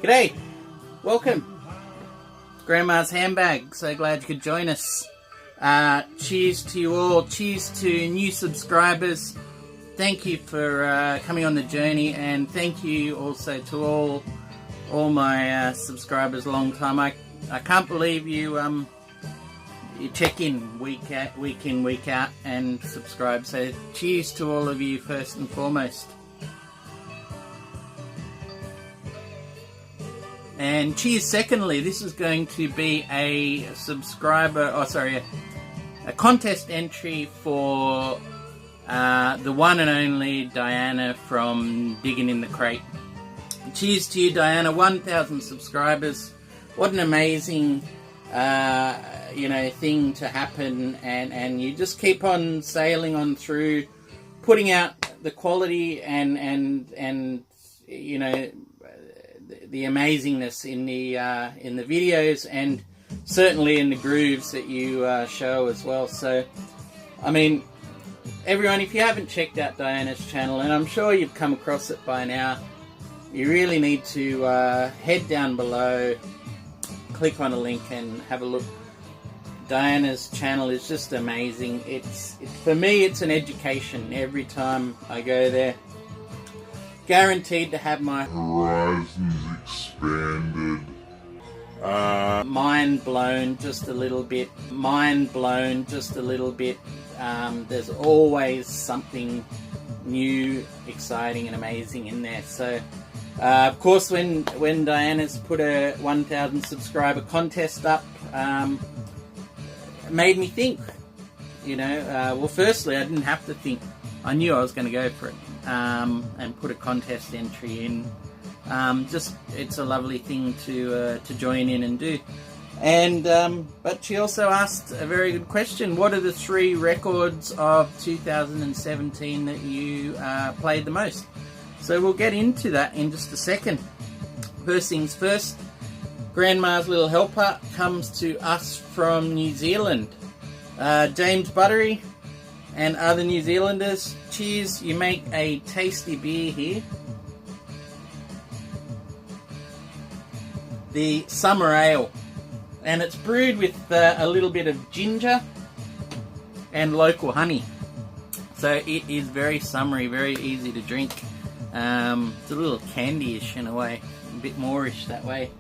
G'day, welcome. Grandma's Handbag, so glad you could join us. Cheers to you all, cheers to new subscribers. Thank you for coming on the journey, and thank you also to all my subscribers a long time. I can't believe you check in week in, week out and subscribe, so cheers to all of you first and foremost. And cheers secondly, this is going to be a a contest entry for the one and only Diana from Digging in the Crate. Cheers to you, Diana, 1,000 subscribers. What an amazing thing to happen, and you just keep on sailing on through, putting out the quality and the amazingness in the videos, and certainly in the grooves that you show as well. So, I mean, everyone, if you haven't checked out Diana's channel, and I'm sure you've come across it by now, you really need to head down below, click on a link and have a look. Diana's channel is just amazing. It's for me, it's an education every time I go there. Guaranteed to have my horizons expanded. Mind blown just a little bit. There's always something new, exciting and amazing in there. So of course, when Diana's put a 1,000 subscriber contest up, it made me think. Well, firstly, I didn't have to think. I knew I was going to go for it. And put a contest entry in. It's a lovely thing to join in and do. And but she also asked a very good question. What are the 3 records of 2017 that you played the most? So we'll get into that in just a second. First things first, Grandma's Little Helper comes to us from New Zealand. James Buttery and other New Zealanders, cheers, you make a tasty beer here. The Summer Ale. And it's brewed with a little bit of ginger and local honey. So it is very summery, very easy to drink. It's a little candy-ish in a way, a bit more-ish that way.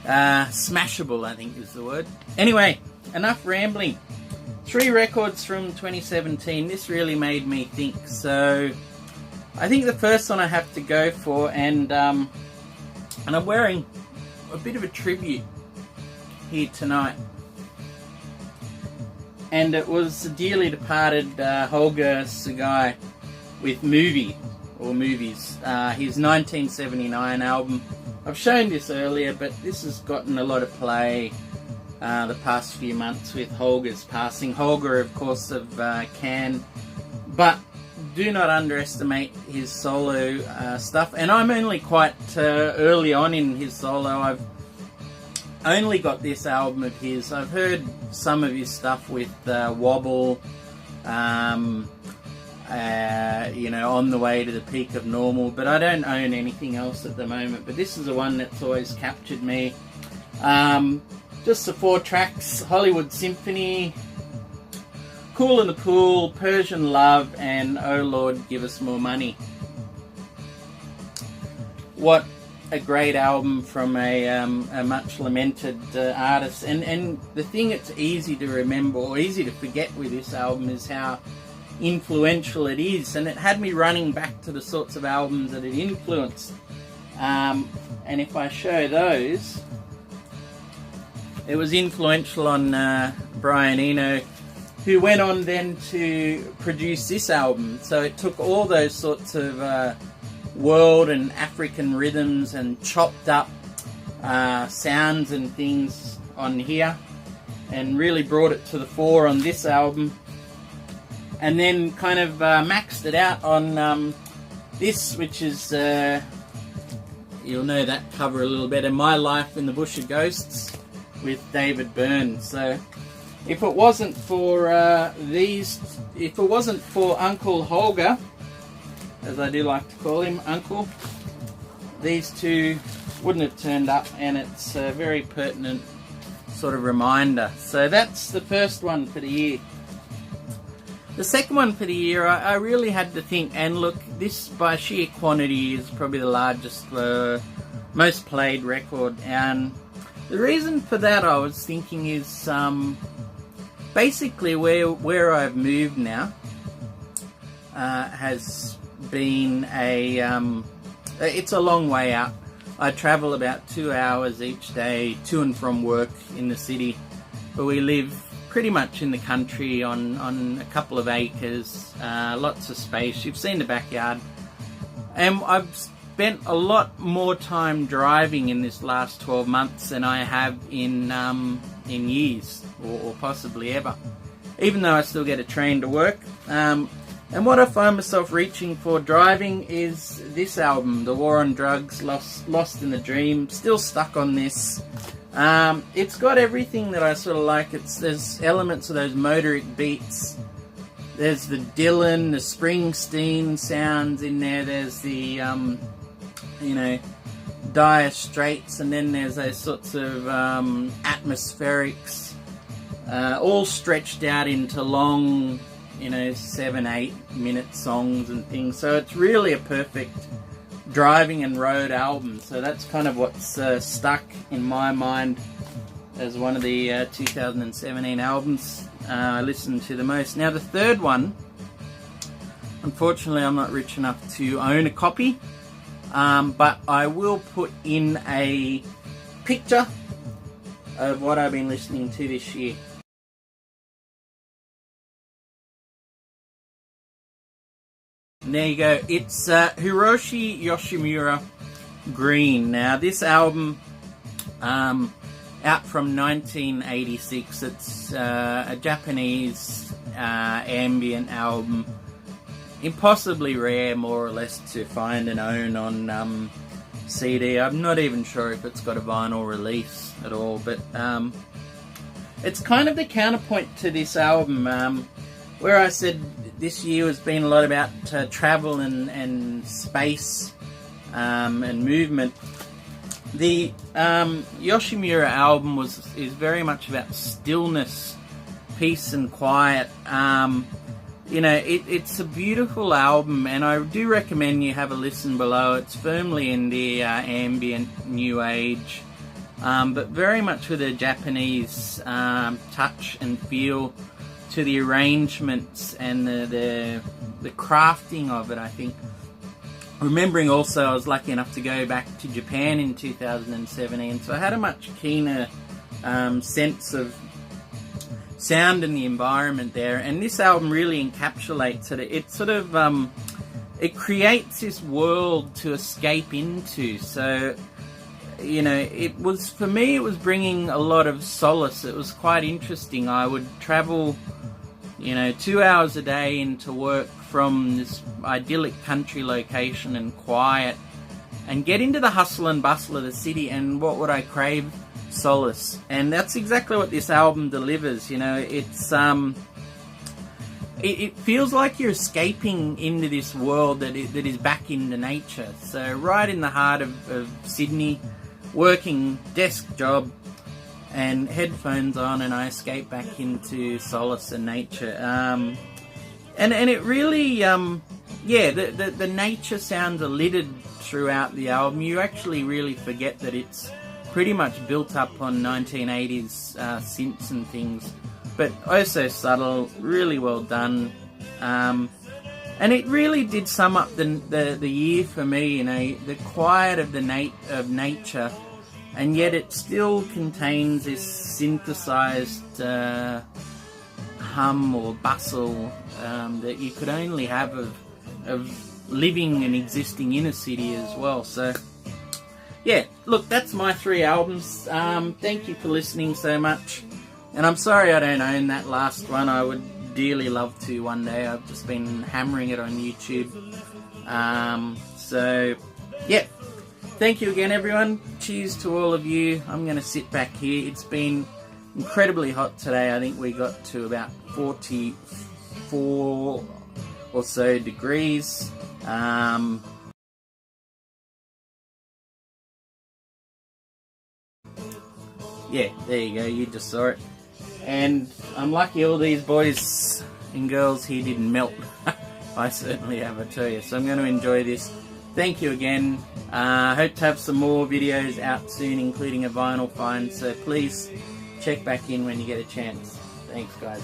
Smashable, I think is the word. Anyway, enough rambling. 3 records from 2017. This really made me think. So I think the first one I have to go for, and I'm wearing a bit of a tribute here tonight, and it was the dearly departed Holger Sugai with Movies, his 1979 album. I've shown this earlier, but this has gotten a lot of play the past few months with Holger's passing. Holger, of course, of Can, but do not underestimate his solo stuff. And I'm only quite early on in his solo. I've only got this album of his. I've heard some of his stuff with Wobble, On the Way to the Peak of Normal, but I don't own anything else at the moment. But this is the one that's always captured me. Just the 4 tracks: Hollywood Symphony, Cool in the Pool, Persian Love, and Oh Lord, Give Us More Money. What a great album from a much lamented artist. And the thing that's easy to remember, or easy to forget with this album, is how influential it is. And it had me running back to the sorts of albums that it influenced. And if I show those, it was influential on Brian Eno, who went on then to produce this album. So it took all those sorts of world and African rhythms and chopped up sounds and things on here, and really brought it to the fore on this album, and then kind of maxed it out on this, which is, you'll know that cover a little better, My Life in the Bush of Ghosts with David Byrne. So if it wasn't for if it wasn't for Uncle Holger, as I do like to call him, Uncle, these 2 wouldn't have turned up, and it's a very pertinent sort of reminder. So that's the first one for the year. The second one for the year, I really had to think, and look, this by sheer quantity is probably the largest, most played record, and the reason for that I was thinking is basically where I've moved now has been it's a long way out. I travel about 2 hours each day to and from work in the city, but we live pretty much in the country on a couple of acres, lots of space. You've seen the backyard, and I've spent a lot more time driving in this last 12 months than I have in years, or possibly ever, even though I still get a train to work. And what I find myself reaching for driving is this album, The War on Drugs, Lost in the Dream. Still stuck on this. It's got everything that I sort of like. There's elements of those motoric beats. There's the Dylan, the Springsteen sounds in there. There's the, Dire Straits, and then there's those sorts of atmospherics, all stretched out into long, 7-8 minute songs and things. So it's really a perfect driving and road album. So that's kind of what's stuck in my mind as one of the 2017 albums I listened to the most. Now the third one, unfortunately I'm not rich enough to own a copy, but I will put in a picture of what I've been listening to this year. And there you go. It's Hiroshi Yoshimura, Green. Now this album, out from 1986. It's a Japanese ambient album. Impossibly rare, more or less, to find and own on CD. I'm not even sure if it's got a vinyl release at all, but it's kind of the counterpoint to this album, where I said this year has been a lot about travel and space and movement. The Yoshimura album is very much about stillness, peace and quiet. It's a beautiful album, and I do recommend you have a listen below. It's firmly in the ambient new age, but very much with a Japanese touch and feel to the arrangements and the crafting of it, I think. Remembering also I was lucky enough to go back to Japan in 2017, so I had a much keener sense of sound in the environment there, and this album really encapsulates it. It sort of it creates this world to escape into. So it was, for me, it was bringing a lot of solace. It was quite interesting. I would travel 2 hours a day into work from this idyllic country location and quiet, and get into the hustle and bustle of the city, and what would I crave? Solace. And that's exactly what this album delivers. It's it feels like you're escaping into this world that is back into nature. So right in the heart of Sydney, working desk job and headphones on, and I escape back into solace and nature. And it really, the nature sounds are littered throughout the album. You actually really forget that it's pretty much built up on 1980s synths and things, but also subtle, really well done. And it really did sum up the year for me, the quiet of nature, and yet it still contains this synthesized hum or bustle that you could only have of living and existing in a city as well. So yeah, look, that's my 3 albums. Thank you for listening so much, and I'm sorry I don't own that last one. I would dearly love to one day. I've just been hammering it on YouTube. So yeah, thank you again, everyone. Cheers to all of you. I'm going to sit back here. It's been incredibly hot today. I think we got to about 44 or so degrees. Yeah, there you go, you just saw it. And I'm lucky all these boys and girls here didn't melt. I certainly have, I tell you. So I'm going to enjoy this. Thank you again. Hope to have some more videos out soon, including a vinyl find. So please check back in when you get a chance. Thanks, guys.